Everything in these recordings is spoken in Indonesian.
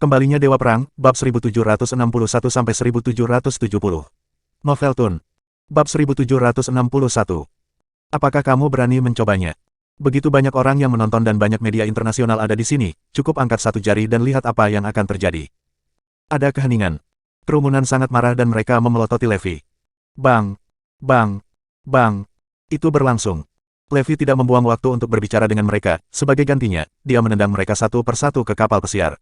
Kembalinya Dewa Perang, bab 1761-1770. Novel Tun. Bab 1761. Apakah kamu berani mencobanya? Begitu banyak orang yang menonton dan banyak media internasional ada di sini, cukup angkat satu jari dan lihat apa yang akan terjadi. Ada keheningan. Kerumunan sangat marah dan mereka memelototi Levi. Bang! Bang! Bang! Itu berlangsung. Levi tidak membuang waktu untuk berbicara dengan mereka, sebagai gantinya, dia menendang mereka satu persatu ke kapal pesiar.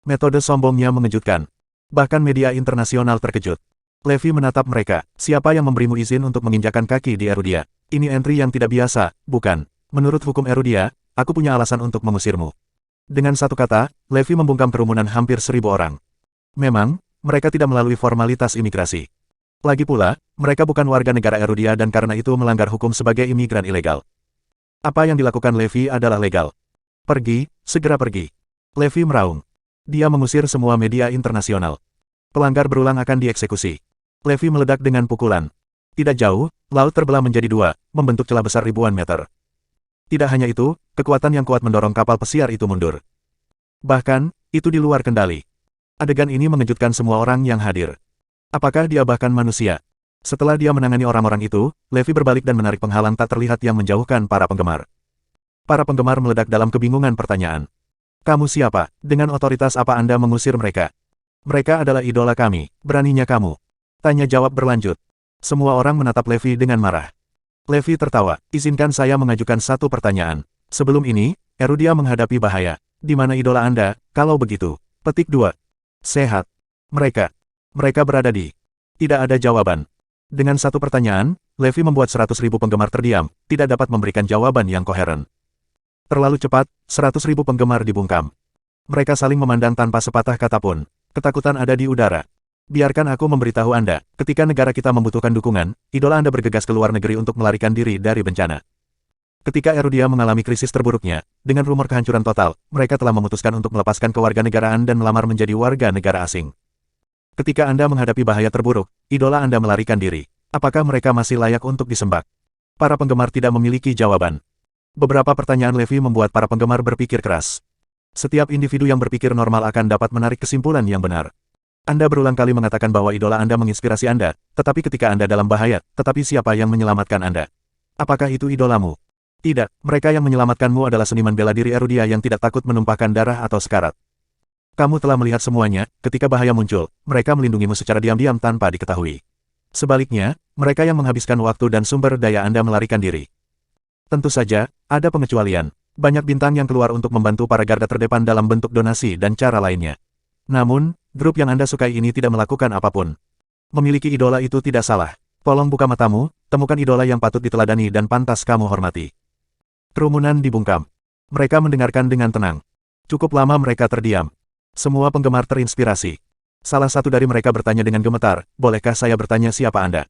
Metode sombongnya mengejutkan. Bahkan media internasional terkejut. Levi menatap mereka, siapa yang memberimu izin untuk menginjakan kaki di Erudia? Ini entry yang tidak biasa, bukan? Menurut hukum Erudia, aku punya alasan untuk mengusirmu. Dengan satu kata, Levi membungkam kerumunan hampir 1000 orang. Memang, mereka tidak melalui formalitas imigrasi. Lagi pula, mereka bukan warga negara Erudia dan karena itu melanggar hukum sebagai imigran ilegal. Apa yang dilakukan Levi adalah legal. Pergi, segera pergi. Levi meraung. Dia mengusir semua media internasional. Pelanggar berulang akan dieksekusi. Levi meledak dengan pukulan. Tidak jauh, laut terbelah menjadi dua, membentuk celah besar ribuan meter. Tidak hanya itu, kekuatan yang kuat mendorong kapal pesiar itu mundur. Bahkan, itu di luar kendali. Adegan ini mengejutkan semua orang yang hadir. Apakah dia bahkan manusia? Setelah dia menangani orang-orang itu, Levi berbalik dan menarik penghalang tak terlihat yang menjauhkan para penggemar. Para penggemar meledak dalam kebingungan pertanyaan. Kamu siapa? Dengan otoritas apa Anda mengusir mereka? Mereka adalah idola kami, beraninya kamu. Tanya jawab berlanjut. Semua orang menatap Levi dengan marah. Levi tertawa, izinkan saya mengajukan satu pertanyaan. Sebelum ini, Erudia menghadapi bahaya. Di mana idola Anda, kalau begitu? Petik 2. Sehat. Mereka berada di... Tidak ada jawaban. Dengan satu pertanyaan, Levi membuat 100.000 penggemar terdiam, tidak dapat memberikan jawaban yang koheren. Terlalu cepat, 100.000 penggemar dibungkam. Mereka saling memandang tanpa sepatah kata pun. Ketakutan ada di udara. Biarkan aku memberitahu Anda, ketika negara kita membutuhkan dukungan, idola Anda bergegas ke luar negeri untuk melarikan diri dari bencana. Ketika Erudia mengalami krisis terburuknya, dengan rumor kehancuran total, mereka telah memutuskan untuk melepaskan kewarganegaraan dan melamar menjadi warga negara asing. Ketika Anda menghadapi bahaya terburuk, idola Anda melarikan diri. Apakah mereka masih layak untuk disembah? Para penggemar tidak memiliki jawaban. Beberapa pertanyaan Levi membuat para penggemar berpikir keras. Setiap individu yang berpikir normal akan dapat menarik kesimpulan yang benar. Anda berulang kali mengatakan bahwa idola Anda menginspirasi Anda, tetapi ketika Anda dalam bahaya, tetapi siapa yang menyelamatkan Anda? Apakah itu idolamu? Tidak, mereka yang menyelamatkanmu adalah seniman bela diri Erudia yang tidak takut menumpahkan darah atau sekarat. Kamu telah melihat semuanya, ketika bahaya muncul, mereka melindungimu secara diam-diam tanpa diketahui. Sebaliknya, mereka yang menghabiskan waktu dan sumber daya Anda melarikan diri. Tentu saja, ada pengecualian. Banyak bintang yang keluar untuk membantu para garda terdepan dalam bentuk donasi dan cara lainnya. Namun, grup yang Anda sukai ini tidak melakukan apapun. Memiliki idola itu tidak salah. Tolong buka matamu, temukan idola yang patut diteladani dan pantas kamu hormati. Kerumunan dibungkam. Mereka mendengarkan dengan tenang. Cukup lama mereka terdiam. Semua penggemar terinspirasi. Salah satu dari mereka bertanya dengan gemetar, bolehkah saya bertanya siapa Anda?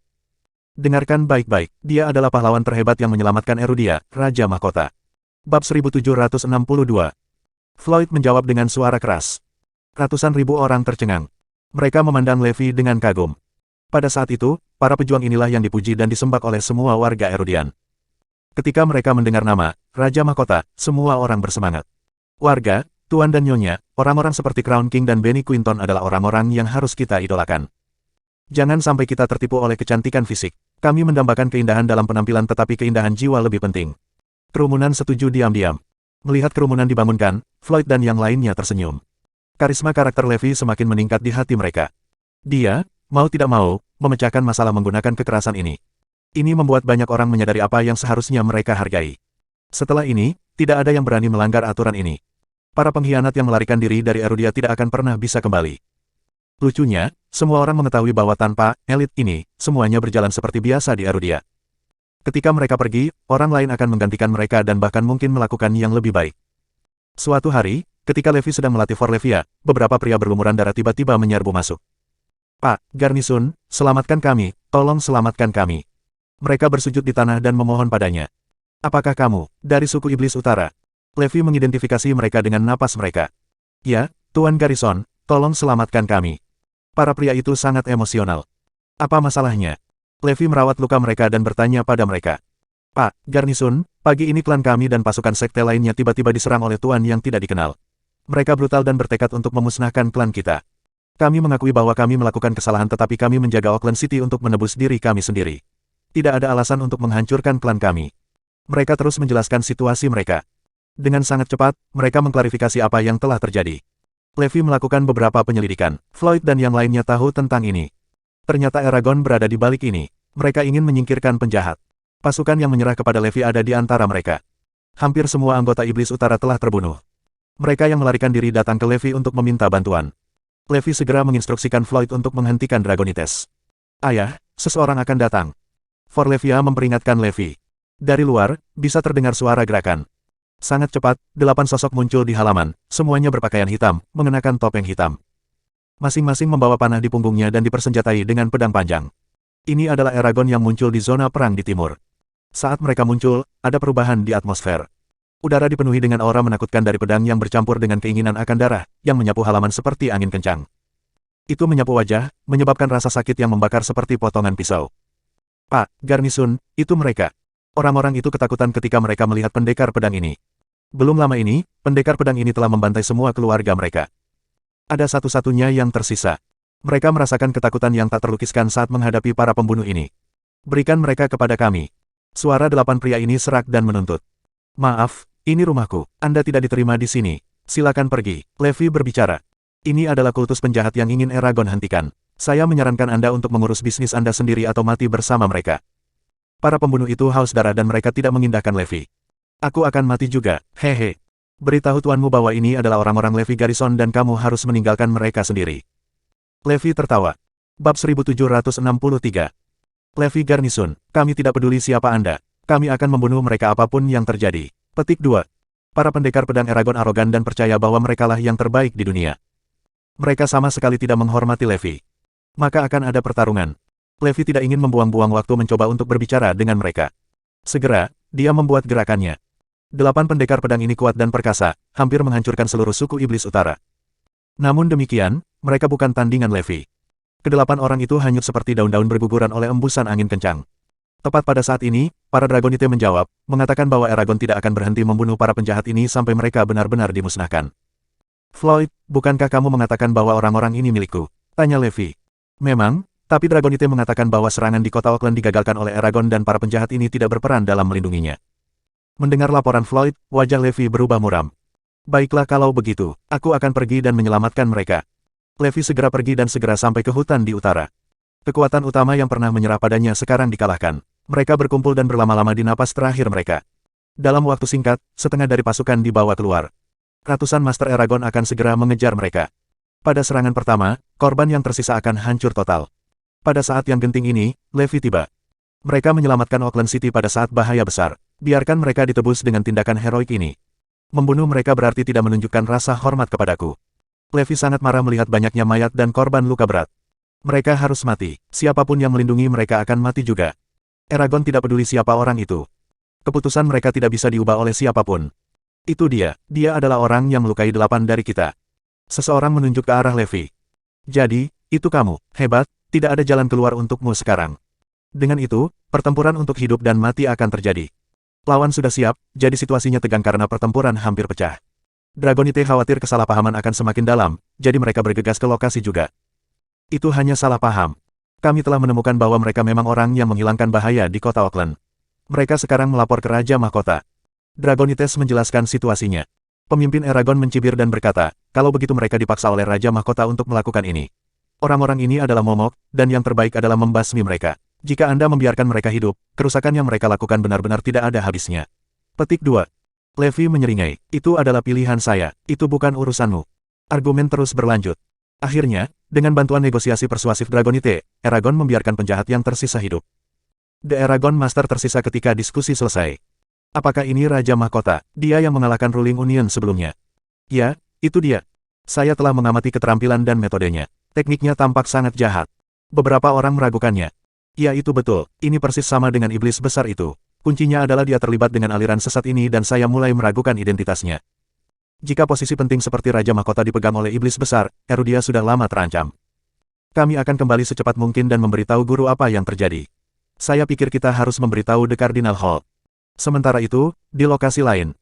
Dengarkan baik-baik, dia adalah pahlawan terhebat yang menyelamatkan Erudia, Raja Mahkota. Bab 1762. Floyd menjawab dengan suara keras. Ratusan ribu orang tercengang. Mereka memandang Levi dengan kagum. Pada saat itu, para pejuang inilah yang dipuji dan disembah oleh semua warga Erudian. Ketika mereka mendengar nama, Raja Mahkota, semua orang bersemangat. Warga, Tuan dan Nyonya, orang-orang seperti Crown King dan Benny Quinton adalah orang-orang yang harus kita idolakan. Jangan sampai kita tertipu oleh kecantikan fisik. Kami mendambakan keindahan dalam penampilan tetapi keindahan jiwa lebih penting. Kerumunan setuju diam-diam. Melihat kerumunan dibangunkan, Floyd dan yang lainnya tersenyum. Karisma karakter Levi semakin meningkat di hati mereka. Dia, mau tidak mau, memecahkan masalah menggunakan kekerasan ini. Ini membuat banyak orang menyadari apa yang seharusnya mereka hargai. Setelah ini, tidak ada yang berani melanggar aturan ini. Para pengkhianat yang melarikan diri dari Erudia tidak akan pernah bisa kembali. Lucunya, semua orang mengetahui bahwa tanpa elit ini, semuanya berjalan seperti biasa di Erudia. Ketika mereka pergi, orang lain akan menggantikan mereka dan bahkan mungkin melakukan yang lebih baik. Suatu hari, ketika Levi sedang melatih Forlevia, beberapa pria berlumuran darah tiba-tiba menyerbu masuk. Pak, Garnisun, selamatkan kami, tolong selamatkan kami. Mereka bersujud di tanah dan memohon padanya. Apakah kamu, dari suku Iblis Utara? Levi mengidentifikasi mereka dengan napas mereka. Ya, Tuan Garrison, tolong selamatkan kami. Para pria itu sangat emosional. Apa masalahnya? Levi merawat luka mereka dan bertanya pada mereka. Pak, Garnisun, pagi ini klan kami dan pasukan sekte lainnya tiba-tiba diserang oleh tuan yang tidak dikenal. Mereka brutal dan bertekad untuk memusnahkan klan kita. Kami mengakui bahwa kami melakukan kesalahan tetapi kami menjaga Auckland City untuk menebus diri kami sendiri. Tidak ada alasan untuk menghancurkan klan kami. Mereka terus menjelaskan situasi mereka. Dengan sangat cepat, mereka mengklarifikasi apa yang telah terjadi. Levi melakukan beberapa penyelidikan. Floyd dan yang lainnya tahu tentang ini. Ternyata Eragon berada di balik ini. Mereka ingin menyingkirkan penjahat. Pasukan yang menyerah kepada Levi ada di antara mereka. Hampir semua anggota Iblis Utara telah terbunuh. Mereka yang melarikan diri datang ke Levi untuk meminta bantuan. Levi segera menginstruksikan Floyd untuk menghentikan Dragonites. Ayah, seseorang akan datang. Forlevia memperingatkan Levi. Dari luar, bisa terdengar suara gerakan. Sangat cepat, 8 sosok muncul di halaman, semuanya berpakaian hitam, mengenakan topeng hitam. Masing-masing membawa panah di punggungnya dan dipersenjatai dengan pedang panjang. Ini adalah Eragon yang muncul di zona perang di timur. Saat mereka muncul, ada perubahan di atmosfer. Udara dipenuhi dengan aura menakutkan dari pedang yang bercampur dengan keinginan akan darah, yang menyapu halaman seperti angin kencang. Itu menyapu wajah, menyebabkan rasa sakit yang membakar seperti potongan pisau. Pak, Garnisun, itu mereka. Orang-orang itu ketakutan ketika mereka melihat pendekar pedang ini. Belum lama ini, pendekar pedang ini telah membantai semua keluarga mereka. Ada satu-satunya yang tersisa. Mereka merasakan ketakutan yang tak terlukiskan saat menghadapi para pembunuh ini. Berikan mereka kepada kami. Suara 8 pria ini serak dan menuntut. Maaf, ini rumahku. Anda tidak diterima di sini. Silakan pergi. Levi berbicara. Ini adalah kultus penjahat yang ingin Eragon hentikan. Saya menyarankan Anda untuk mengurus bisnis Anda sendiri atau mati bersama mereka. Para pembunuh itu haus darah dan mereka tidak mengindahkan Levi. Aku akan mati juga, hehe. Beritahu tuanmu bahwa ini adalah orang-orang Levi Garrison dan kamu harus meninggalkan mereka sendiri. Levi tertawa. Bab 1763. Levi Garnison, kami tidak peduli siapa Anda. Kami akan membunuh mereka apapun yang terjadi. Petik 2. Para pendekar pedang Eragon arogan dan percaya bahwa merekalah yang terbaik di dunia. Mereka sama sekali tidak menghormati Levi. Maka akan ada pertarungan. Levi tidak ingin membuang-buang waktu mencoba untuk berbicara dengan mereka. Segera, dia membuat gerakannya. 8 pendekar pedang ini kuat dan perkasa, hampir menghancurkan seluruh suku Iblis Utara. Namun demikian, mereka bukan tandingan Levi. Kedelapan orang itu hanyut seperti daun-daun berguguran oleh embusan angin kencang. Tepat pada saat ini, para Dragonite menjawab, mengatakan bahwa Eragon tidak akan berhenti membunuh para penjahat ini sampai mereka benar-benar dimusnahkan. Floyd, bukankah kamu mengatakan bahwa orang-orang ini milikku? Tanya Levi. Memang, tapi Dragonite mengatakan bahwa serangan di kota Auckland digagalkan oleh Eragon dan para penjahat ini tidak berperan dalam melindunginya. Mendengar laporan Floyd, wajah Levi berubah muram. Baiklah kalau begitu, aku akan pergi dan menyelamatkan mereka. Levi segera pergi dan segera sampai ke hutan di utara. Kekuatan utama yang pernah menyerah padanya sekarang dikalahkan. Mereka berkumpul dan berlama-lama di napas terakhir mereka. Dalam waktu singkat, setengah dari pasukan dibawa keluar. Ratusan Master Eragon akan segera mengejar mereka. Pada serangan pertama, korban yang tersisa akan hancur total. Pada saat yang genting ini, Levi tiba. Mereka menyelamatkan Auckland City pada saat bahaya besar. Biarkan mereka ditebus dengan tindakan heroik ini. Membunuh mereka berarti tidak menunjukkan rasa hormat kepadaku. Levi sangat marah melihat banyaknya mayat dan korban luka berat. Mereka harus mati. Siapapun yang melindungi mereka akan mati juga. Eragon tidak peduli siapa orang itu. Keputusan mereka tidak bisa diubah oleh siapapun. Itu dia. Dia adalah orang yang melukai 8 dari kita. Seseorang menunjuk ke arah Levi. Jadi, itu kamu. Hebat, tidak ada jalan keluar untukmu sekarang. Dengan itu, pertempuran untuk hidup dan mati akan terjadi. Lawan sudah siap, jadi situasinya tegang karena pertempuran hampir pecah. Dragonite khawatir kesalahpahaman akan semakin dalam, jadi mereka bergegas ke lokasi juga. Itu hanya salah paham. Kami telah menemukan bahwa mereka memang orang yang menghilangkan bahaya di kota Auckland. Mereka sekarang melapor ke Raja Mahkota. Dragonites menjelaskan situasinya. Pemimpin Eragon mencibir dan berkata, kalau begitu mereka dipaksa oleh Raja Mahkota untuk melakukan ini. Orang-orang ini adalah momok, dan yang terbaik adalah membasmi mereka. Jika Anda membiarkan mereka hidup, kerusakan yang mereka lakukan benar-benar tidak ada habisnya. Petik 2. Levi menyeringai, itu adalah pilihan saya, itu bukan urusanmu. Argumen terus berlanjut. Akhirnya, dengan bantuan negosiasi persuasif Dragonite, Eragon membiarkan penjahat yang tersisa hidup. The Eragon Master tersisa ketika diskusi selesai. Apakah ini Raja Mahkota? Dia yang mengalahkan Ruling Union sebelumnya. Ya, itu dia. Saya telah mengamati keterampilan dan metodenya. Tekniknya tampak sangat jahat. Beberapa orang meragukannya. Ya itu betul, ini persis sama dengan iblis besar itu. Kuncinya adalah dia terlibat dengan aliran sesat ini dan saya mulai meragukan identitasnya. Jika posisi penting seperti Raja Mahkota dipegang oleh iblis besar, Erudia sudah lama terancam. Kami akan kembali secepat mungkin dan memberitahu guru apa yang terjadi. Saya pikir kita harus memberitahu The Cardinal Hall. Sementara itu, di lokasi lain,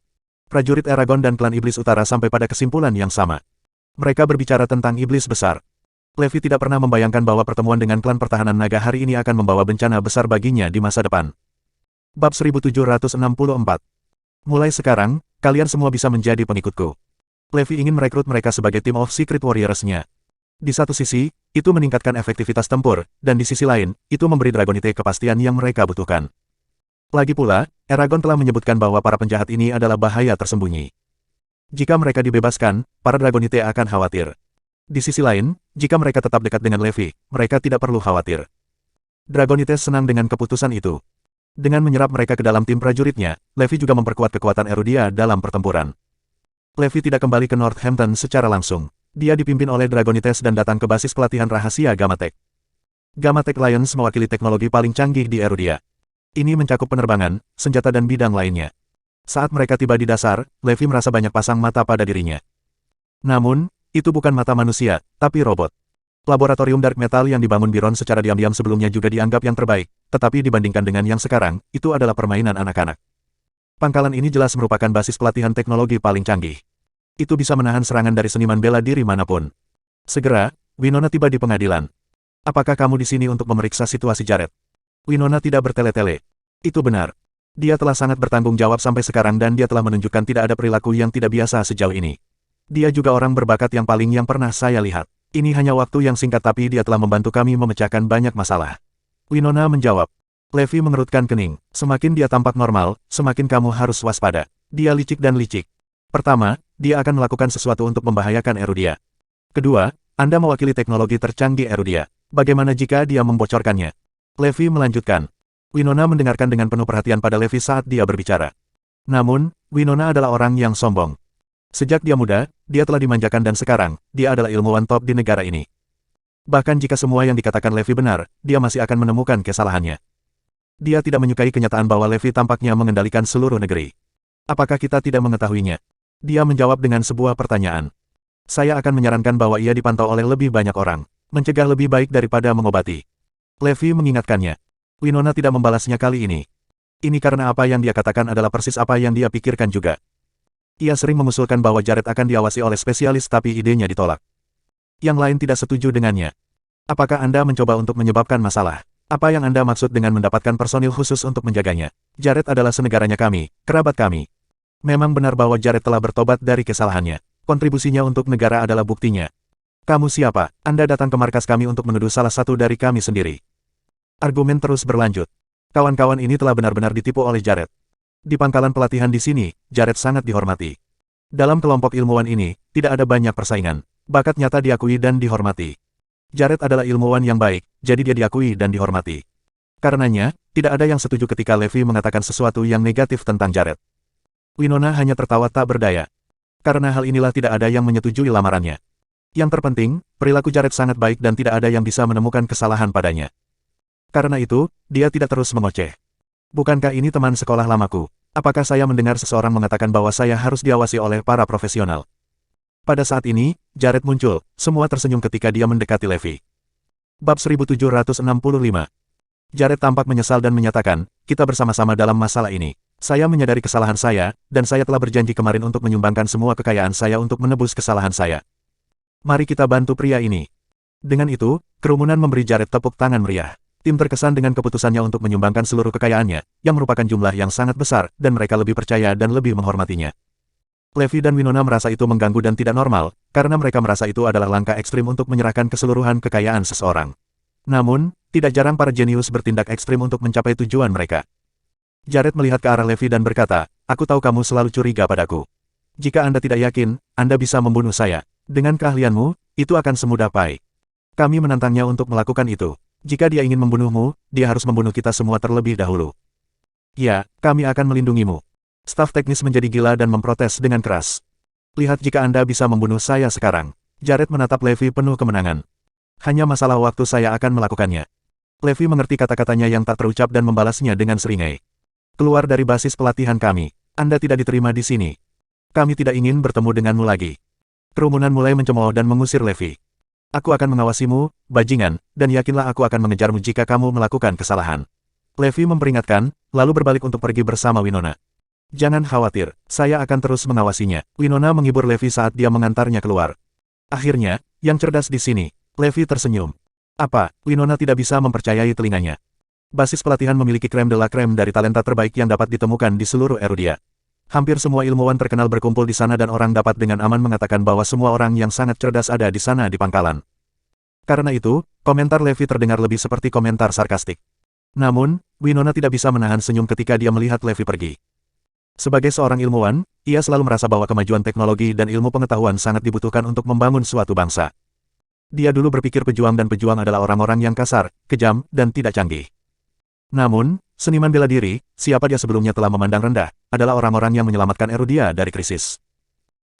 Prajurit Eragon dan klan Iblis Utara sampai pada kesimpulan yang sama. Mereka berbicara tentang Iblis Besar. Levi tidak pernah membayangkan bahwa pertemuan dengan klan pertahanan naga hari ini akan membawa bencana besar baginya di masa depan. Bab 1764. Mulai sekarang, kalian semua bisa menjadi pengikutku. Levi ingin merekrut mereka sebagai tim of Secret Warriors-nya. Di satu sisi, itu meningkatkan efektivitas tempur, dan di sisi lain, itu memberi Dragonite kepastian yang mereka butuhkan. Lagi pula, Eragon telah menyebutkan bahwa para penjahat ini adalah bahaya tersembunyi. Jika mereka dibebaskan, para Dragonite akan khawatir. Di sisi lain, jika mereka tetap dekat dengan Levi, mereka tidak perlu khawatir. Dragonite senang dengan keputusan itu. Dengan menyerap mereka ke dalam tim prajuritnya, Levi juga memperkuat kekuatan Erudia dalam pertempuran. Levi tidak kembali ke Northampton secara langsung. Dia dipimpin oleh Dragonites dan datang ke basis pelatihan rahasia Gamatech. Gamatech Lions mewakili teknologi paling canggih di Erudia. Ini mencakup penerbangan, senjata dan bidang lainnya. Saat mereka tiba di dasar, Levi merasa banyak pasang mata pada dirinya. Namun, itu bukan mata manusia, tapi robot. Laboratorium Dark Metal yang dibangun Biron secara diam-diam sebelumnya juga dianggap yang terbaik, tetapi dibandingkan dengan yang sekarang, itu adalah permainan anak-anak. Pangkalan ini jelas merupakan basis pelatihan teknologi paling canggih. Itu bisa menahan serangan dari seniman bela diri manapun. Segera, Winona tiba di pengadilan. Apakah kamu di sini untuk memeriksa situasi Jared? Winona tidak bertele-tele. Itu benar. Dia telah sangat bertanggung jawab sampai sekarang dan dia telah menunjukkan tidak ada perilaku yang tidak biasa sejauh ini. Dia juga orang berbakat yang paling yang pernah saya lihat. Ini hanya waktu yang singkat tapi dia telah membantu kami memecahkan banyak masalah. Winona menjawab. Levi mengerutkan kening. Semakin dia tampak normal, semakin kamu harus waspada. Dia licik dan licik. Pertama, dia akan melakukan sesuatu untuk membahayakan Erudia. Kedua, Anda mewakili teknologi tercanggih Erudia. Bagaimana jika dia membocorkannya? Levi melanjutkan. Winona mendengarkan dengan penuh perhatian pada Levi saat dia berbicara. Namun, Winona adalah orang yang sombong. Sejak dia muda, dia telah dimanjakan dan sekarang, dia adalah ilmuwan top di negara ini. Bahkan jika semua yang dikatakan Levi benar, dia masih akan menemukan kesalahannya. Dia tidak menyukai kenyataan bahwa Levi tampaknya mengendalikan seluruh negeri. Apakah kita tidak mengetahuinya? Dia menjawab dengan sebuah pertanyaan. Saya akan menyarankan bahwa ia dipantau oleh lebih banyak orang. Mencegah lebih baik daripada mengobati. Levi mengingatkannya. Winona tidak membalasnya kali ini. Ini karena apa yang dia katakan adalah persis apa yang dia pikirkan juga. Ia sering mengusulkan bahwa Jared akan diawasi oleh spesialis tapi idenya ditolak. Yang lain tidak setuju dengannya. Apakah Anda mencoba untuk menyebabkan masalah? Apa yang Anda maksud dengan mendapatkan personil khusus untuk menjaganya? Jared adalah senegaranya kami, kerabat kami. Memang benar bahwa Jared telah bertobat dari kesalahannya. Kontribusinya untuk negara adalah buktinya. Kamu siapa? Anda datang ke markas kami untuk menuduh salah satu dari kami sendiri. Argumen terus berlanjut. Kawan-kawan ini telah benar-benar ditipu oleh Jared. Di pangkalan pelatihan di sini, Jared sangat dihormati. Dalam kelompok ilmuwan ini, tidak ada banyak persaingan. Bakat nyata diakui dan dihormati. Jared adalah ilmuwan yang baik, jadi dia diakui dan dihormati. Karenanya, tidak ada yang setuju ketika Levi mengatakan sesuatu yang negatif tentang Jared. Winona hanya tertawa tak berdaya. Karena hal inilah tidak ada yang menyetujui lamarannya. Yang terpenting, perilaku Jared sangat baik dan tidak ada yang bisa menemukan kesalahan padanya. Karena itu, dia tidak terus mengoceh. Bukankah ini teman sekolah lamaku? Apakah saya mendengar seseorang mengatakan bahwa saya harus diawasi oleh para profesional? Pada saat ini, Jared muncul, semua tersenyum ketika dia mendekati Levi. Bab 1765. Jared tampak menyesal dan menyatakan, kita bersama-sama dalam masalah ini. Saya menyadari kesalahan saya, dan saya telah berjanji kemarin untuk menyumbangkan semua kekayaan saya untuk menebus kesalahan saya. Mari kita bantu pria ini. Dengan itu, kerumunan memberi Jared tepuk tangan meriah. Tim terkesan dengan keputusannya untuk menyumbangkan seluruh kekayaannya, yang merupakan jumlah yang sangat besar, dan mereka lebih percaya dan lebih menghormatinya. Levi dan Winona merasa itu mengganggu dan tidak normal, karena mereka merasa itu adalah langkah ekstrim untuk menyerahkan keseluruhan kekayaan seseorang. Namun, tidak jarang para jenius bertindak ekstrim untuk mencapai tujuan mereka. Jared melihat ke arah Levi dan berkata, aku tahu kamu selalu curiga padaku. Jika Anda tidak yakin, Anda bisa membunuh saya. Dengan keahlianmu, itu akan semudah Pai. Kami menantangnya untuk melakukan itu. Jika dia ingin membunuhmu, dia harus membunuh kita semua terlebih dahulu. Ya, kami akan melindungimu. Staf teknis menjadi gila dan memprotes dengan keras. Lihat jika Anda bisa membunuh saya sekarang. Jared menatap Levi penuh kemenangan. Hanya masalah waktu saya akan melakukannya. Levi mengerti kata-katanya yang tak terucap dan membalasnya dengan seringai. Keluar dari basis pelatihan kami. Anda tidak diterima di sini. Kami tidak ingin bertemu denganmu lagi. Kerumunan mulai mencemooh dan mengusir Levi. Aku akan mengawasimu, bajingan, dan yakinlah aku akan mengejarmu jika kamu melakukan kesalahan. Levi memperingatkan, lalu berbalik untuk pergi bersama Winona. Jangan khawatir, saya akan terus mengawasinya. Winona menghibur Levi saat dia mengantarnya keluar. Akhirnya, yang cerdas di sini. Levi tersenyum. Apa, Winona tidak bisa mempercayai telinganya. Basis pelatihan memiliki krem de la krem dari talenta terbaik yang dapat ditemukan di seluruh Erudia. Hampir semua ilmuwan terkenal berkumpul di sana dan orang dapat dengan aman mengatakan bahwa semua orang yang sangat cerdas ada di sana di pangkalan. Karena itu, komentar Levi terdengar lebih seperti komentar sarkastik. Namun, Winona tidak bisa menahan senyum ketika dia melihat Levi pergi. Sebagai seorang ilmuwan, ia selalu merasa bahwa kemajuan teknologi dan ilmu pengetahuan sangat dibutuhkan untuk membangun suatu bangsa. Dia dulu berpikir pejuang dan pejuang adalah orang-orang yang kasar, kejam, dan tidak canggih. Namun, seniman bela diri, siapa dia sebelumnya telah memandang rendah, adalah orang-orang yang menyelamatkan Erudia dari krisis.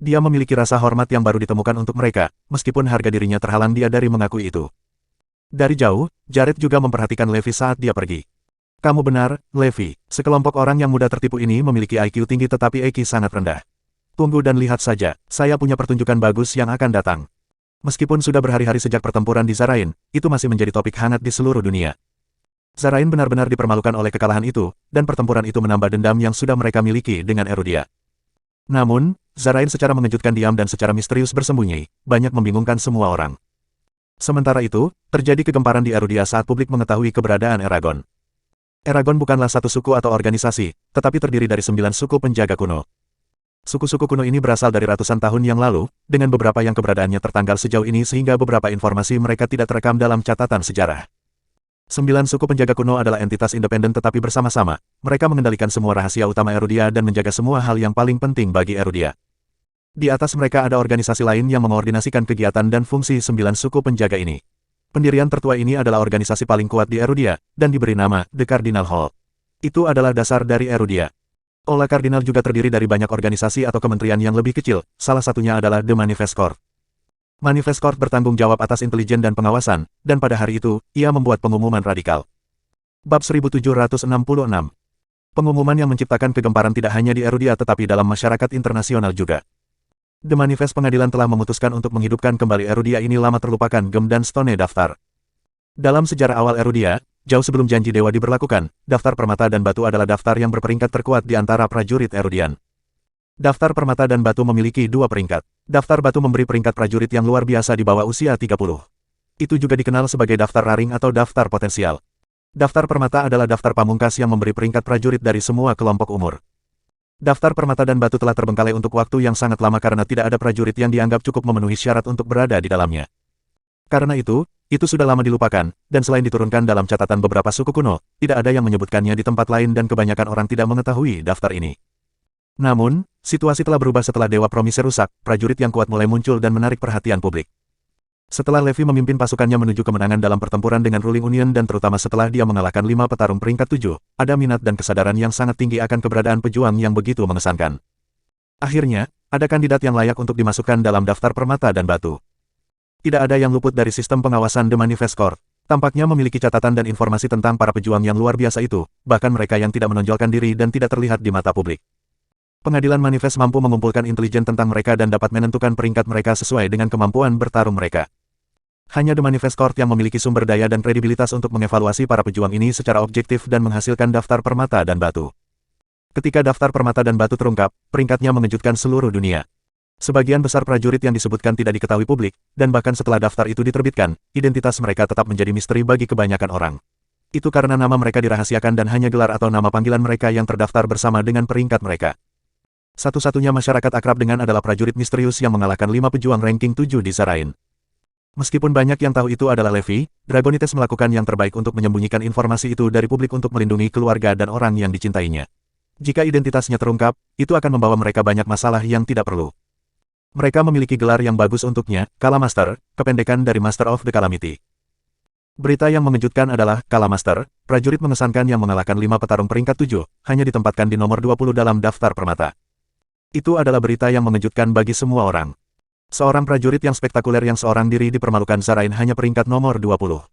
Dia memiliki rasa hormat yang baru ditemukan untuk mereka, meskipun harga dirinya terhalang dia dari mengakui itu. Dari jauh, Jared juga memperhatikan Levi saat dia pergi. Kamu benar, Levi, sekelompok orang yang mudah tertipu ini memiliki IQ tinggi tetapi EQ sangat rendah. Tunggu dan lihat saja, saya punya pertunjukan bagus yang akan datang. Meskipun sudah berhari-hari sejak pertempuran di Zarain, itu masih menjadi topik hangat di seluruh dunia. Zarain benar-benar dipermalukan oleh kekalahan itu, dan pertempuran itu menambah dendam yang sudah mereka miliki dengan Erudia. Namun, Zarain secara mengejutkan diam dan secara misterius bersembunyi, banyak membingungkan semua orang. Sementara itu, terjadi kegemparan di Erudia saat publik mengetahui keberadaan Eragon. Eragon bukanlah satu suku atau organisasi, tetapi terdiri dari 9 suku penjaga kuno. Suku-suku kuno ini berasal dari ratusan tahun yang lalu, dengan beberapa yang keberadaannya tertanggal sejauh ini sehingga beberapa informasi mereka tidak terekam dalam catatan sejarah. 9 suku penjaga kuno adalah entitas independen tetapi bersama-sama, mereka mengendalikan semua rahasia utama Erudia dan menjaga semua hal yang paling penting bagi Erudia. Di atas mereka ada organisasi lain yang mengordinasikan kegiatan dan fungsi 9 suku penjaga ini. Pendirian tertua ini adalah organisasi paling kuat di Erudia, dan diberi nama The Cardinal Hall. Itu adalah dasar dari Erudia. Ola Cardinal juga terdiri dari banyak organisasi atau kementerian yang lebih kecil, salah satunya adalah The Manifest Court. Manifest Court bertanggung jawab atas intelijen dan pengawasan, dan pada hari itu, ia membuat pengumuman radikal. Bab 1766. Pengumuman yang menciptakan kegemparan tidak hanya di Erudia tetapi dalam masyarakat internasional juga. The Manifest Pengadilan telah memutuskan untuk menghidupkan kembali Erudia ini lama terlupakan Gem dan Stone Daftar. Dalam sejarah awal Erudia, jauh sebelum janji dewa diberlakukan, daftar permata dan batu adalah daftar yang berperingkat terkuat di antara prajurit Erudian. Daftar permata dan batu memiliki 2 peringkat. Daftar batu memberi peringkat prajurit yang luar biasa di bawah usia 30. Itu juga dikenal sebagai daftar raring atau daftar potensial. Daftar permata adalah daftar pamungkas yang memberi peringkat prajurit dari semua kelompok umur. Daftar permata dan batu telah terbengkalai untuk waktu yang sangat lama karena tidak ada prajurit yang dianggap cukup memenuhi syarat untuk berada di dalamnya. Karena itu sudah lama dilupakan, dan selain diturunkan dalam catatan beberapa suku kuno, tidak ada yang menyebutkannya di tempat lain dan kebanyakan orang tidak mengetahui daftar ini. Namun, situasi telah berubah setelah Dewa Promise rusak, prajurit yang kuat mulai muncul dan menarik perhatian publik. Setelah Levi memimpin pasukannya menuju kemenangan dalam pertempuran dengan Ruling Union dan terutama setelah dia mengalahkan 5 petarung peringkat 7, ada minat dan kesadaran yang sangat tinggi akan keberadaan pejuang yang begitu mengesankan. Akhirnya, ada kandidat yang layak untuk dimasukkan dalam daftar permata dan batu. Tidak ada yang luput dari sistem pengawasan The Manifest Court. Tampaknya memiliki catatan dan informasi tentang para pejuang yang luar biasa itu, bahkan mereka yang tidak menonjolkan diri dan tidak terlihat di mata publik. Pengadilan Manifest mampu mengumpulkan intelijen tentang mereka dan dapat menentukan peringkat mereka sesuai dengan kemampuan bertarung mereka. Hanya The Manifest Court yang memiliki sumber daya dan kredibilitas untuk mengevaluasi para pejuang ini secara objektif dan menghasilkan daftar permata dan batu. Ketika daftar permata dan batu terungkap, peringkatnya mengejutkan seluruh dunia. Sebagian besar prajurit yang disebutkan tidak diketahui publik, dan bahkan setelah daftar itu diterbitkan, identitas mereka tetap menjadi misteri bagi kebanyakan orang. Itu karena nama mereka dirahasiakan dan hanya gelar atau nama panggilan mereka yang terdaftar bersama dengan peringkat mereka. Satu-satunya masyarakat akrab dengan adalah prajurit misterius yang mengalahkan 5 pejuang ranking 7 di Zarain. Meskipun banyak yang tahu itu adalah Levi, Dragonites melakukan yang terbaik untuk menyembunyikan informasi itu dari publik untuk melindungi keluarga dan orang yang dicintainya. Jika identitasnya terungkap, itu akan membawa mereka banyak masalah yang tidak perlu. Mereka memiliki gelar yang bagus untuknya, Kala Master, kependekan dari Master of the Calamity. Berita yang mengejutkan adalah, Kala Master, prajurit mengesankan yang mengalahkan 5 petarung peringkat 7, hanya ditempatkan di nomor 20 dalam daftar permata. Itu adalah berita yang mengejutkan bagi semua orang. Seorang prajurit yang spektakuler yang seorang diri dipermalukan Zarain hanya peringkat nomor 20.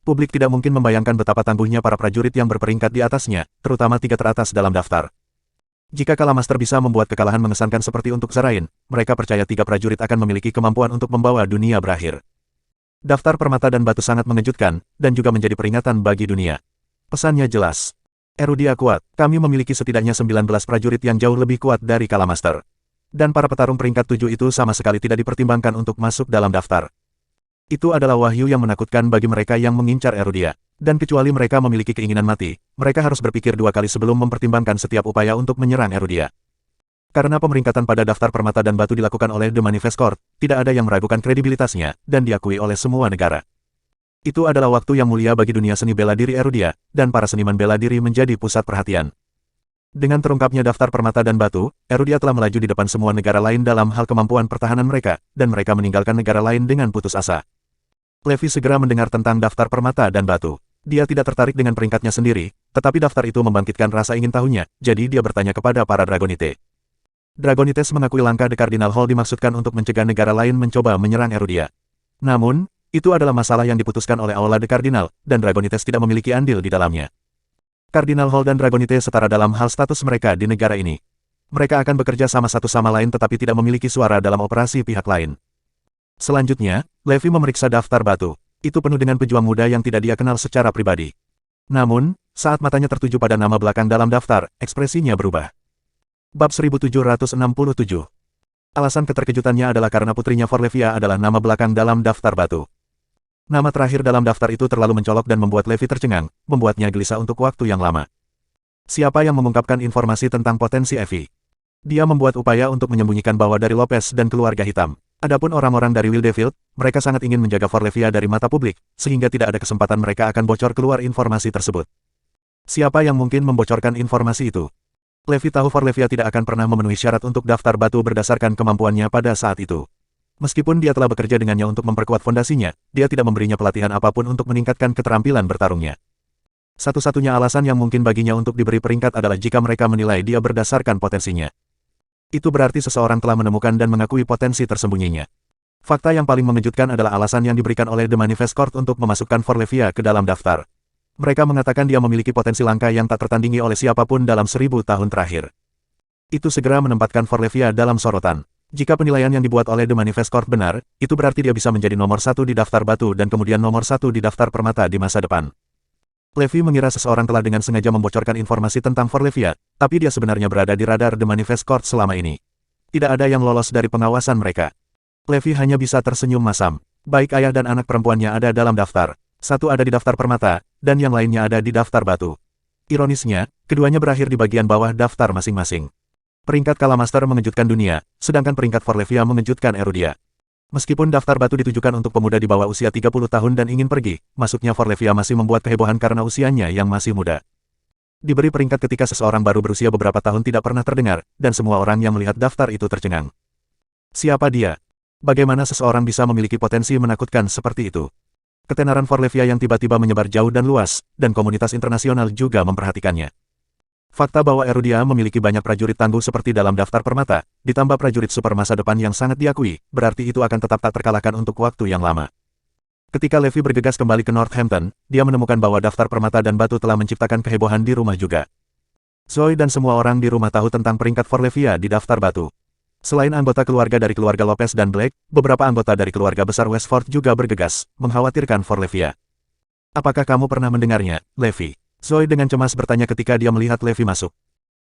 Publik tidak mungkin membayangkan betapa tangguhnya para prajurit yang berperingkat di atasnya, terutama 3 teratas dalam daftar. Jika Kala Master bisa membuat kekalahan mengesankan seperti untuk Zarain, mereka percaya 3 prajurit akan memiliki kemampuan untuk membawa dunia berakhir. Daftar permata dan batu sangat mengejutkan, dan juga menjadi peringatan bagi dunia. Pesannya jelas. Erudia kuat, kami memiliki setidaknya 19 prajurit yang jauh lebih kuat dari Kalamaster. Dan para petarung peringkat 7 itu sama sekali tidak dipertimbangkan untuk masuk dalam daftar. Itu adalah wahyu yang menakutkan bagi mereka yang mengincar Erudia. Dan kecuali mereka memiliki keinginan mati, mereka harus berpikir dua kali sebelum mempertimbangkan setiap upaya untuk menyerang Erudia. Karena pemeringkatan pada daftar permata dan batu dilakukan oleh The Manifest Court, tidak ada yang meragukan kredibilitasnya, dan diakui oleh semua negara. Itu adalah waktu yang mulia bagi dunia seni bela diri Erudia, dan para seniman bela diri menjadi pusat perhatian. Dengan terungkapnya daftar permata dan batu, Erudia telah melaju di depan semua negara lain dalam hal kemampuan pertahanan mereka, dan mereka meninggalkan negara lain dengan putus asa. Levi segera mendengar tentang daftar permata dan batu. Dia tidak tertarik dengan peringkatnya sendiri, tetapi daftar itu membangkitkan rasa ingin tahunya, jadi dia bertanya kepada para Dragonite. Dragonites mengakui langkah The Cardinal Hall dimaksudkan untuk mencegah negara lain mencoba menyerang Erudia. Namun, itu adalah masalah yang diputuskan oleh Aula The Cardinal, dan Dragonites tidak memiliki andil di dalamnya. Cardinal Hall dan Dragonite setara dalam hal status mereka di negara ini. Mereka akan bekerja sama satu sama lain tetapi tidak memiliki suara dalam operasi pihak lain. Selanjutnya, Levi memeriksa daftar batu. Itu penuh dengan pejuang muda yang tidak dia kenal secara pribadi. Namun, saat matanya tertuju pada nama belakang dalam daftar, ekspresinya berubah. Bab 1767. Alasan keterkejutannya adalah karena putrinya Forlevia adalah nama belakang dalam daftar batu. Nama terakhir dalam daftar itu terlalu mencolok dan membuat Levi tercengang, membuatnya gelisah untuk waktu yang lama. Siapa yang mengungkapkan informasi tentang potensi Evie? Dia membuat upaya untuk menyembunyikan bahwa dari Lopez dan keluarga hitam. Adapun orang-orang dari Wildefield, mereka sangat ingin menjaga Forlevia dari mata publik, sehingga tidak ada kesempatan mereka akan bocor keluar informasi tersebut. Siapa yang mungkin membocorkan informasi itu? Levi tahu Forlevia tidak akan pernah memenuhi syarat untuk daftar batu berdasarkan kemampuannya pada saat itu. Meskipun dia telah bekerja dengannya untuk memperkuat fondasinya, dia tidak memberinya pelatihan apapun untuk meningkatkan keterampilan bertarungnya. Satu-satunya alasan yang mungkin baginya untuk diberi peringkat adalah jika mereka menilai dia berdasarkan potensinya. Itu berarti seseorang telah menemukan dan mengakui potensi tersembunyinya. Fakta yang paling mengejutkan adalah alasan yang diberikan oleh The Manifest Court untuk memasukkan Forlevia ke dalam daftar. Mereka mengatakan dia memiliki potensi langka yang tak tertandingi oleh siapapun dalam 1000 tahun terakhir. Itu segera menempatkan Forlevia dalam sorotan. Jika penilaian yang dibuat oleh The Manifest Court benar, itu berarti dia bisa menjadi nomor 1 di daftar batu dan kemudian nomor 1 di daftar permata di masa depan. Levi mengira seseorang telah dengan sengaja membocorkan informasi tentang Forlevia, tapi dia sebenarnya berada di radar The Manifest Court selama ini. Tidak ada yang lolos dari pengawasan mereka. Levi hanya bisa tersenyum masam. Baik ayah dan anak perempuannya ada dalam daftar. Satu ada di daftar permata, dan yang lainnya ada di daftar batu. Ironisnya, keduanya berakhir di bagian bawah daftar masing-masing. Peringkat Kalamaster mengejutkan dunia, sedangkan peringkat Forlevia mengejutkan Erudia. Meskipun daftar batu ditujukan untuk pemuda di bawah usia 30 tahun dan ingin pergi, masuknya Forlevia masih membuat kehebohan karena usianya yang masih muda. Diberi peringkat ketika seseorang baru berusia beberapa tahun tidak pernah terdengar, dan semua orang yang melihat daftar itu tercengang. Siapa dia? Bagaimana seseorang bisa memiliki potensi menakutkan seperti itu? Ketenaran Forlevia yang tiba-tiba menyebar jauh dan luas, dan komunitas internasional juga memperhatikannya. Fakta bahwa Erudia memiliki banyak prajurit tangguh seperti dalam daftar permata, ditambah prajurit super masa depan yang sangat diakui, berarti itu akan tetap tak terkalahkan untuk waktu yang lama. Ketika Levi bergegas kembali ke Northampton, dia menemukan bahwa daftar permata dan batu telah menciptakan kehebohan di rumah juga. Zoe dan semua orang di rumah tahu tentang peringkat Forlevia di daftar batu. Selain anggota keluarga dari keluarga Lopez dan Blake, beberapa anggota dari keluarga besar Westford juga bergegas, mengkhawatirkan Forlevia. Apakah kamu pernah mendengarnya, Levi? Zoe dengan cemas bertanya ketika dia melihat Levi masuk.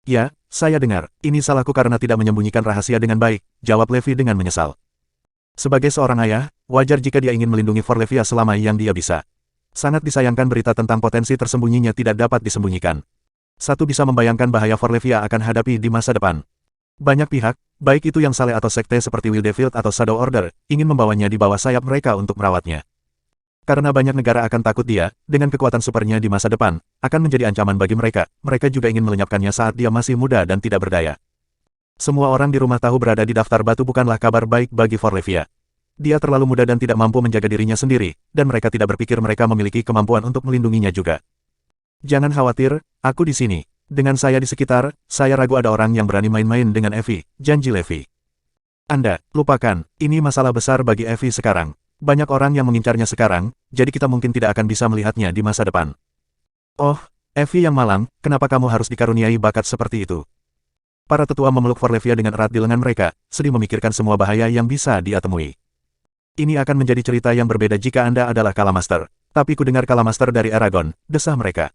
Ya, saya dengar. Ini salahku karena tidak menyembunyikan rahasia dengan baik, jawab Levi dengan menyesal. Sebagai seorang ayah, wajar jika dia ingin melindungi Forlevia selama yang dia bisa. Sangat disayangkan berita tentang potensi tersembunyinya tidak dapat disembunyikan. Satu bisa membayangkan bahaya Forlevia akan hadapi di masa depan. Banyak pihak, baik itu yang saleh atau sekte seperti Wildefield atau Shadow Order, ingin membawanya di bawah sayap mereka untuk merawatnya. Karena banyak negara akan takut dia, dengan kekuatan supernya di masa depan, akan menjadi ancaman bagi mereka, mereka juga ingin melenyapkannya saat dia masih muda dan tidak berdaya. Semua orang di rumah tahu berada di daftar batu bukanlah kabar baik bagi Forlevia. Dia terlalu muda dan tidak mampu menjaga dirinya sendiri, dan mereka tidak berpikir mereka memiliki kemampuan untuk melindunginya juga. Jangan khawatir, aku di sini. Dengan saya di sekitar, saya ragu ada orang yang berani main-main dengan Evie, janji Levi. Anda, lupakan, ini masalah besar bagi Evie sekarang. Banyak orang yang mengincarnya sekarang, jadi kita mungkin tidak akan bisa melihatnya di masa depan. Oh, Evie yang malang, kenapa kamu harus dikaruniai bakat seperti itu? Para tetua memeluk Forlevia dengan erat di lengan mereka, sedih memikirkan semua bahaya yang bisa dia temui. Ini akan menjadi cerita yang berbeda jika Anda adalah Kalamaster. Tapi ku dengar Kalamaster dari Aragon, desah mereka.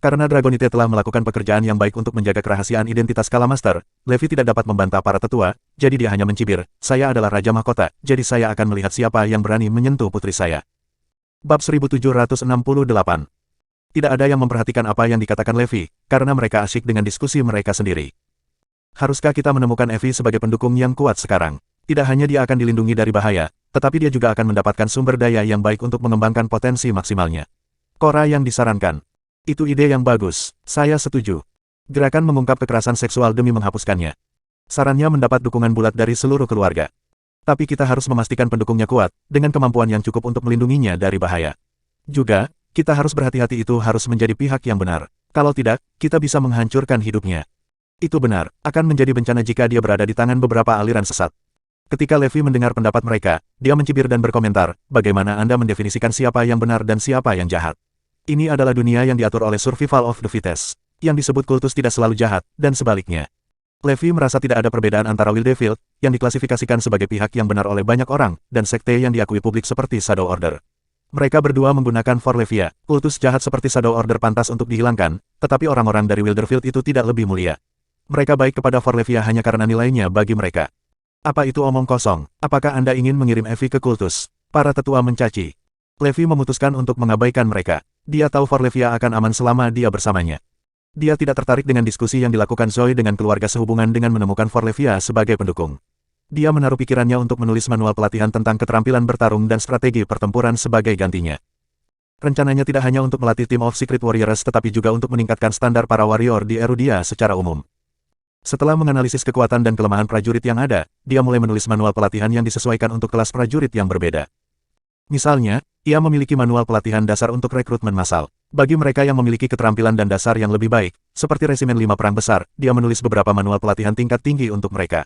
Karena Dragonite telah melakukan pekerjaan yang baik untuk menjaga kerahasiaan identitas Kala Master, Levi tidak dapat membantah para tetua, jadi dia hanya mencibir, saya adalah Raja Mahkota, jadi saya akan melihat siapa yang berani menyentuh putri saya. Bab 1768. Tidak ada yang memperhatikan apa yang dikatakan Levi, karena mereka asyik dengan diskusi mereka sendiri. Haruskah kita menemukan Evie sebagai pendukung yang kuat sekarang? Tidak hanya dia akan dilindungi dari bahaya, tetapi dia juga akan mendapatkan sumber daya yang baik untuk mengembangkan potensi maksimalnya. Korra yang disarankan. Itu ide yang bagus, saya setuju. Gerakan mengungkap kekerasan seksual demi menghapuskannya. Sarannya mendapat dukungan bulat dari seluruh keluarga. Tapi kita harus memastikan pendukungnya kuat, dengan kemampuan yang cukup untuk melindunginya dari bahaya. Juga, kita harus berhati-hati, itu harus menjadi pihak yang benar. Kalau tidak, kita bisa menghancurkan hidupnya. Itu benar, akan menjadi bencana jika dia berada di tangan beberapa aliran sesat. Ketika Levi mendengar pendapat mereka, dia mencibir dan berkomentar, bagaimana Anda mendefinisikan siapa yang benar dan siapa yang jahat? Ini adalah dunia yang diatur oleh survival of the fittest. Yang disebut kultus tidak selalu jahat, dan sebaliknya. Levi merasa tidak ada perbedaan antara Wildefield, yang diklasifikasikan sebagai pihak yang benar oleh banyak orang, dan sekte yang diakui publik seperti Shadow Order. Mereka berdua menggunakan Forlevia, kultus jahat seperti Shadow Order pantas untuk dihilangkan, tetapi orang-orang dari Wilderfield itu tidak lebih mulia. Mereka baik kepada Forlevia hanya karena nilainya bagi mereka. Apa itu omong kosong? Apakah Anda ingin mengirim Evie ke kultus? Para tetua mencaci. Levi memutuskan untuk mengabaikan mereka. Dia tahu Forlevia akan aman selama dia bersamanya. Dia tidak tertarik dengan diskusi yang dilakukan Zoe dengan keluarga sehubungan dengan menemukan Forlevia sebagai pendukung. Dia menaruh pikirannya untuk menulis manual pelatihan tentang keterampilan bertarung dan strategi pertempuran sebagai gantinya. Rencananya tidak hanya untuk melatih Team of Secret Warriors tetapi juga untuk meningkatkan standar para warrior di Erudia secara umum. Setelah menganalisis kekuatan dan kelemahan prajurit yang ada, dia mulai menulis manual pelatihan yang disesuaikan untuk kelas prajurit yang berbeda. Misalnya, ia memiliki manual pelatihan dasar untuk rekrutmen massal. Bagi mereka yang memiliki keterampilan dan dasar yang lebih baik, seperti Resimen 5 Perang Besar, dia menulis beberapa manual pelatihan tingkat tinggi untuk mereka.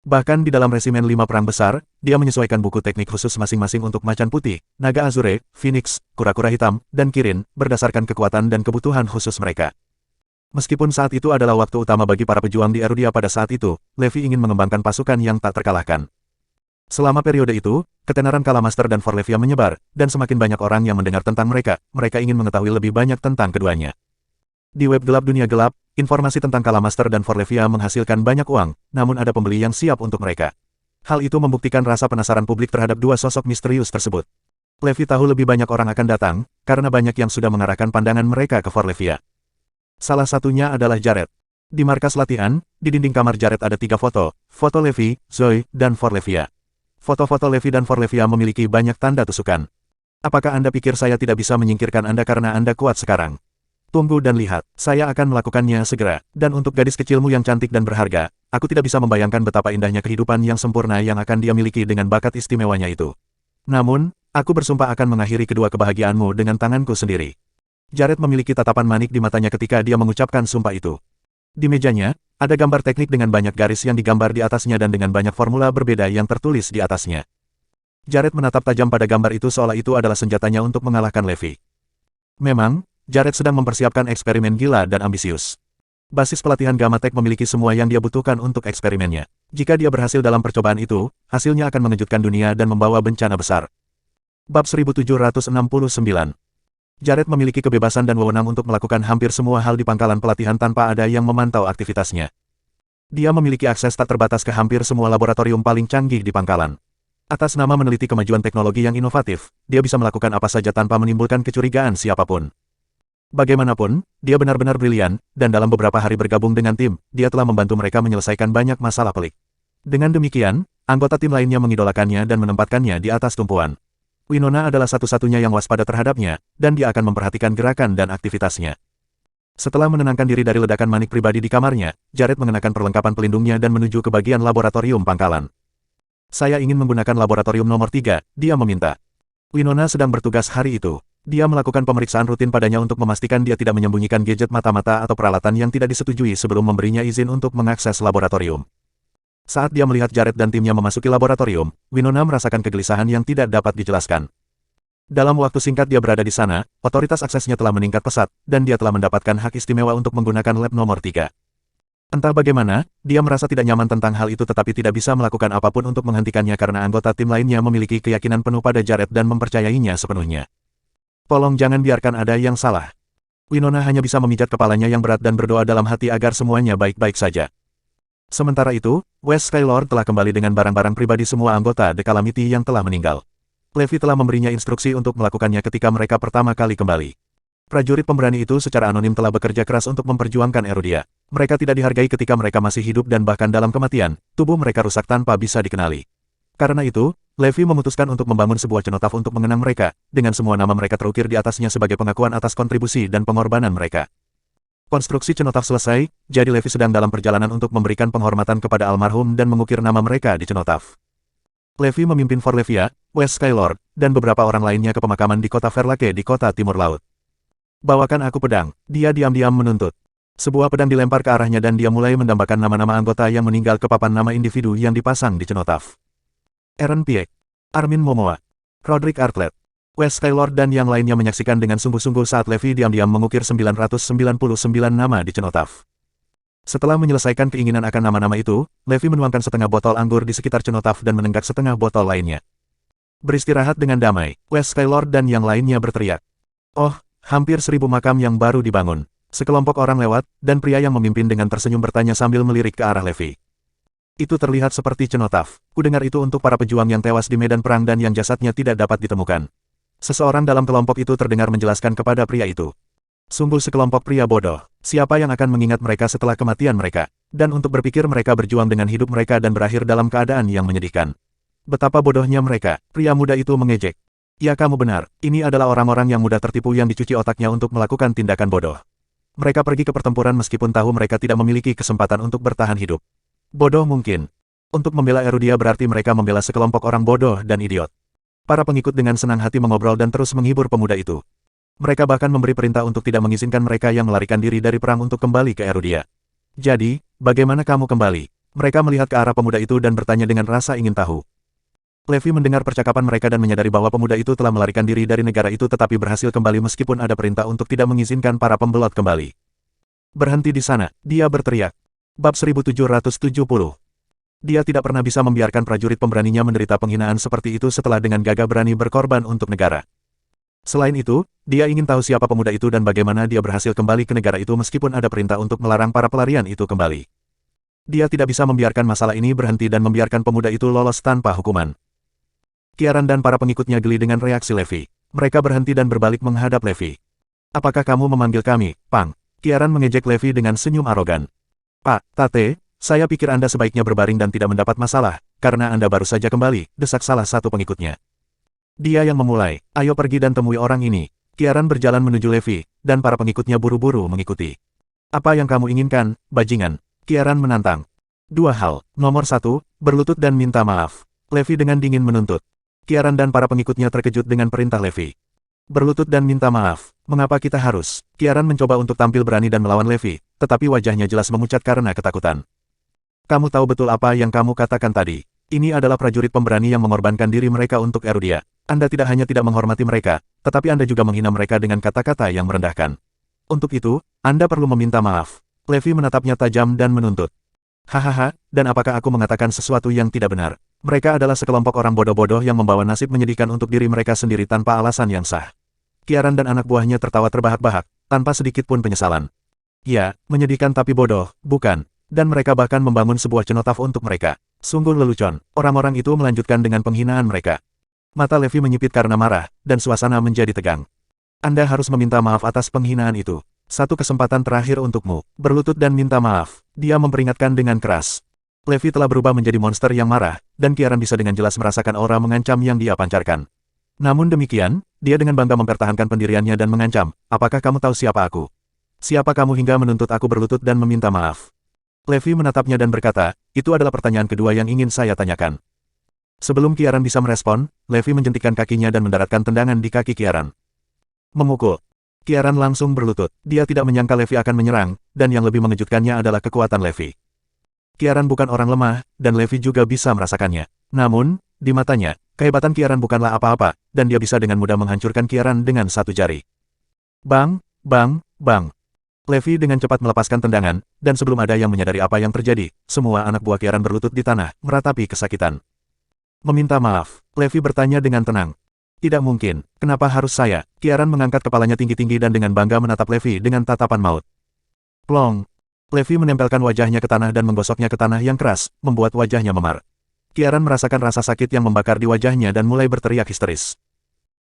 Bahkan di dalam Resimen 5 Perang Besar, dia menyesuaikan buku teknik khusus masing-masing untuk Macan Putih, Naga Azure, Phoenix, Kura-Kura Hitam, dan Kirin, berdasarkan kekuatan dan kebutuhan khusus mereka. Meskipun saat itu adalah waktu utama bagi para pejuang di Erudia pada saat itu, Levi ingin mengembangkan pasukan yang tak terkalahkan. Selama periode itu, ketenaran Kala Master dan Forlevia menyebar, dan semakin banyak orang yang mendengar tentang mereka, mereka ingin mengetahui lebih banyak tentang keduanya. Di web gelap dunia gelap, informasi tentang Kala Master dan Forlevia menghasilkan banyak uang, namun ada pembeli yang siap untuk mereka. Hal itu membuktikan rasa penasaran publik terhadap dua sosok misterius tersebut. Levi tahu lebih banyak orang akan datang, karena banyak yang sudah mengarahkan pandangan mereka ke Forlevia. Salah satunya adalah Jared. Di markas latihan, di dinding kamar Jared ada 3 foto Levi, Zoe, dan Forlevia. Foto-foto Levi dan Forlevia memiliki banyak tanda tusukan. Apakah Anda pikir saya tidak bisa menyingkirkan Anda karena Anda kuat sekarang? Tunggu dan lihat, saya akan melakukannya segera. Dan untuk gadis kecilmu yang cantik dan berharga, aku tidak bisa membayangkan betapa indahnya kehidupan yang sempurna yang akan dia miliki dengan bakat istimewanya itu. Namun, aku bersumpah akan mengakhiri kedua kebahagiaanmu dengan tanganku sendiri. Jared memiliki tatapan manik di matanya ketika dia mengucapkan sumpah itu. Di mejanya, ada gambar teknik dengan banyak garis yang digambar di atasnya dan dengan banyak formula berbeda yang tertulis di atasnya. Jared menatap tajam pada gambar itu seolah itu adalah senjatanya untuk mengalahkan Levi. Memang, Jared sedang mempersiapkan eksperimen gila dan ambisius. Basis pelatihan Gamma Tech memiliki semua yang dia butuhkan untuk eksperimennya. Jika dia berhasil dalam percobaan itu, hasilnya akan mengejutkan dunia dan membawa bencana besar. Bab 1769. Jared memiliki kebebasan dan wewenang untuk melakukan hampir semua hal di pangkalan pelatihan tanpa ada yang memantau aktivitasnya. Dia memiliki akses tak terbatas ke hampir semua laboratorium paling canggih di pangkalan. Atas nama meneliti kemajuan teknologi yang inovatif, dia bisa melakukan apa saja tanpa menimbulkan kecurigaan siapapun. Bagaimanapun, dia benar-benar brilian, dan dalam beberapa hari bergabung dengan tim, dia telah membantu mereka menyelesaikan banyak masalah pelik. Dengan demikian, anggota tim lainnya mengidolakannya dan menempatkannya di atas tumpuan. Winona adalah satu-satunya yang waspada terhadapnya, dan dia akan memperhatikan gerakan dan aktivitasnya. Setelah menenangkan diri dari ledakan manik pribadi di kamarnya, Jared mengenakan perlengkapan pelindungnya dan menuju ke bagian laboratorium pangkalan. Saya ingin menggunakan laboratorium nomor 3, dia meminta. Winona sedang bertugas hari itu. Dia melakukan pemeriksaan rutin padanya untuk memastikan dia tidak menyembunyikan gadget mata-mata atau peralatan yang tidak disetujui sebelum memberinya izin untuk mengakses laboratorium. Saat dia melihat Jared dan timnya memasuki laboratorium, Winona merasakan kegelisahan yang tidak dapat dijelaskan. Dalam waktu singkat dia berada di sana, otoritas aksesnya telah meningkat pesat, dan dia telah mendapatkan hak istimewa untuk menggunakan lab nomor 3. Entah bagaimana, dia merasa tidak nyaman tentang hal itu tetapi tidak bisa melakukan apapun untuk menghentikannya karena anggota tim lainnya memiliki keyakinan penuh pada Jared dan mempercayainya sepenuhnya. Tolong jangan biarkan ada yang salah. Winona hanya bisa memijat kepalanya yang berat dan berdoa dalam hati agar semuanya baik-baik saja. Sementara itu, West Skylord telah kembali dengan barang-barang pribadi semua anggota The Calamity yang telah meninggal. Levi telah memberinya instruksi untuk melakukannya ketika mereka pertama kali kembali. Prajurit pemberani itu secara anonim telah bekerja keras untuk memperjuangkan Erudia. Mereka tidak dihargai ketika mereka masih hidup dan bahkan dalam kematian, tubuh mereka rusak tanpa bisa dikenali. Karena itu, Levi memutuskan untuk membangun sebuah cenotaf untuk mengenang mereka, dengan semua nama mereka terukir di atasnya sebagai pengakuan atas kontribusi dan pengorbanan mereka. Konstruksi cenotaf selesai, jadi Levi sedang dalam perjalanan untuk memberikan penghormatan kepada almarhum dan mengukir nama mereka di cenotaf. Levi memimpin Forlevia, West Skylord, dan beberapa orang lainnya ke pemakaman di kota Verlake di kota timur laut. Bawakan aku pedang, dia diam-diam menuntut. Sebuah pedang dilempar ke arahnya dan dia mulai mendambakan nama-nama anggota yang meninggal ke papan nama individu yang dipasang di cenotaf. Aaron Pieck, Armin Momoa, Roderick Arklett, West Skylord dan yang lainnya menyaksikan dengan sungguh-sungguh saat Levi diam-diam mengukir 999 nama di cenotaf. Setelah menyelesaikan keinginan akan nama-nama itu, Levi menuangkan setengah botol anggur di sekitar cenotaf dan menenggak setengah botol lainnya. Beristirahat dengan damai, West Skylord dan yang lainnya berteriak. Oh, hampir 1000 makam yang baru dibangun. Sekelompok orang lewat, dan pria yang memimpin dengan tersenyum bertanya sambil melirik ke arah Levi. Itu terlihat seperti cenotaf. Kudengar itu untuk para pejuang yang tewas di medan perang dan yang jasadnya tidak dapat ditemukan. Seseorang dalam kelompok itu terdengar menjelaskan kepada pria itu. Sungguh sekelompok pria bodoh. Siapa yang akan mengingat mereka setelah kematian mereka? Dan untuk berpikir mereka berjuang dengan hidup mereka dan berakhir dalam keadaan yang menyedihkan. Betapa bodohnya mereka, pria muda itu mengejek. Ya kamu benar, ini adalah orang-orang yang mudah tertipu yang dicuci otaknya untuk melakukan tindakan bodoh. Mereka pergi ke pertempuran meskipun tahu mereka tidak memiliki kesempatan untuk bertahan hidup. Bodoh mungkin. Untuk membela Erudia berarti mereka membela sekelompok orang bodoh dan idiot. Para pengikut dengan senang hati mengobrol dan terus menghibur pemuda itu. Mereka bahkan memberi perintah untuk tidak mengizinkan mereka yang melarikan diri dari perang untuk kembali ke Erudia. Jadi, bagaimana kamu kembali? Mereka melihat ke arah pemuda itu dan bertanya dengan rasa ingin tahu. Levi mendengar percakapan mereka dan menyadari bahwa pemuda itu telah melarikan diri dari negara itu tetapi berhasil kembali meskipun ada perintah untuk tidak mengizinkan para pembelot kembali. Berhenti di sana, dia berteriak. Bab 1770. Dia tidak pernah bisa membiarkan prajurit pemberaninya menderita penghinaan seperti itu setelah dengan gagah berani berkorban untuk negara. Selain itu, dia ingin tahu siapa pemuda itu dan bagaimana dia berhasil kembali ke negara itu meskipun ada perintah untuk melarang para pelarian itu kembali. Dia tidak bisa membiarkan masalah ini berhenti dan membiarkan pemuda itu lolos tanpa hukuman. Kieran dan para pengikutnya geli dengan reaksi Levi. Mereka berhenti dan berbalik menghadap Levi. Apakah kamu memanggil kami, Pang? Kieran mengejek Levi dengan senyum arogan. Pak, Tate, saya pikir Anda sebaiknya berbaring dan tidak mendapat masalah, karena Anda baru saja kembali, desak salah satu pengikutnya. Dia yang memulai, ayo pergi dan temui orang ini. Kieran berjalan menuju Levi, dan para pengikutnya buru-buru mengikuti. Apa yang kamu inginkan, bajingan? Kieran menantang. 2 hal, nomor 1, berlutut dan minta maaf. Levi dengan dingin menuntut. Kieran dan para pengikutnya terkejut dengan perintah Levi. Berlutut dan minta maaf. Mengapa kita harus? Kieran mencoba untuk tampil berani dan melawan Levi, tetapi wajahnya jelas memucat karena ketakutan. Kamu tahu betul apa yang kamu katakan tadi. Ini adalah prajurit pemberani yang mengorbankan diri mereka untuk Erudia. Anda tidak hanya tidak menghormati mereka, tetapi Anda juga menghina mereka dengan kata-kata yang merendahkan. Untuk itu, Anda perlu meminta maaf. Levi menatapnya tajam dan menuntut. Hahaha, dan apakah aku mengatakan sesuatu yang tidak benar? Mereka adalah sekelompok orang bodoh-bodoh yang membawa nasib menyedihkan untuk diri mereka sendiri tanpa alasan yang sah. Kieran dan anak buahnya tertawa terbahak-bahak, tanpa sedikit pun penyesalan. Ya, menyedihkan tapi bodoh, bukan? Dan mereka bahkan membangun sebuah cenotaf untuk mereka. Sungguh lelucon, orang-orang itu melanjutkan dengan penghinaan mereka. Mata Levi menyipit karena marah, dan suasana menjadi tegang. Anda harus meminta maaf atas penghinaan itu. Satu kesempatan terakhir untukmu, berlutut dan minta maaf. Dia memperingatkan dengan keras. Levi telah berubah menjadi monster yang marah, dan Kieran bisa dengan jelas merasakan aura mengancam yang dia pancarkan. Namun demikian, dia dengan bangga mempertahankan pendiriannya dan mengancam, apakah kamu tahu siapa aku? Siapa kamu hingga menuntut aku berlutut dan meminta maaf? Levi menatapnya dan berkata, itu adalah pertanyaan kedua yang ingin saya tanyakan. Sebelum Kieran bisa merespon, Levi menjentikkan kakinya dan mendaratkan tendangan di kaki Kieran. Memukul. Kieran langsung berlutut. Dia tidak menyangka Levi akan menyerang, dan yang lebih mengejutkannya adalah kekuatan Levi. Kieran bukan orang lemah, dan Levi juga bisa merasakannya. Namun, di matanya, kehebatan Kieran bukanlah apa-apa, dan dia bisa dengan mudah menghancurkan Kieran dengan satu jari. Bang, bang, bang. Levi dengan cepat melepaskan tendangan, dan sebelum ada yang menyadari apa yang terjadi, semua anak buah Kieran berlutut di tanah, meratapi kesakitan. Meminta maaf, Levi bertanya dengan tenang. Tidak mungkin, kenapa harus saya? Kieran mengangkat kepalanya tinggi-tinggi dan dengan bangga menatap Levi dengan tatapan maut. Plong. Levi menempelkan wajahnya ke tanah dan menggosoknya ke tanah yang keras, membuat wajahnya memar. Kieran merasakan rasa sakit yang membakar di wajahnya dan mulai berteriak histeris.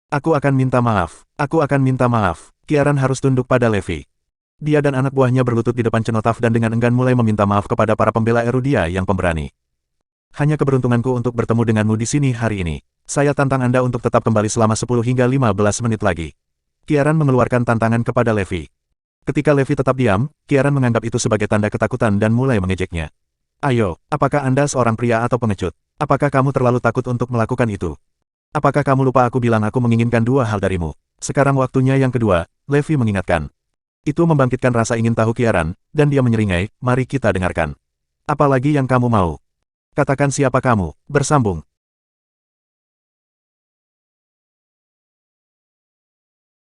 Aku akan minta maaf. Aku akan minta maaf. Kieran harus tunduk pada Levi. Dia dan anak buahnya berlutut di depan cenotaf dan dengan enggan mulai meminta maaf kepada para pembela Erudia yang pemberani. Hanya keberuntunganku untuk bertemu denganmu di sini hari ini. Saya tantang Anda untuk tetap kembali selama 10 hingga 15 menit lagi. Kieran mengeluarkan tantangan kepada Levi. Ketika Levi tetap diam, Kieran menganggap itu sebagai tanda ketakutan dan mulai mengejeknya. Ayo, apakah Anda seorang pria atau pengecut? Apakah kamu terlalu takut untuk melakukan itu? Apakah kamu lupa aku bilang aku menginginkan dua hal darimu? Sekarang waktunya yang kedua, Levi mengingatkan. Itu membangkitkan rasa ingin tahu Kieran, dan dia menyeringai, mari kita dengarkan. Apalagi yang kamu mau? Katakan siapa kamu, bersambung.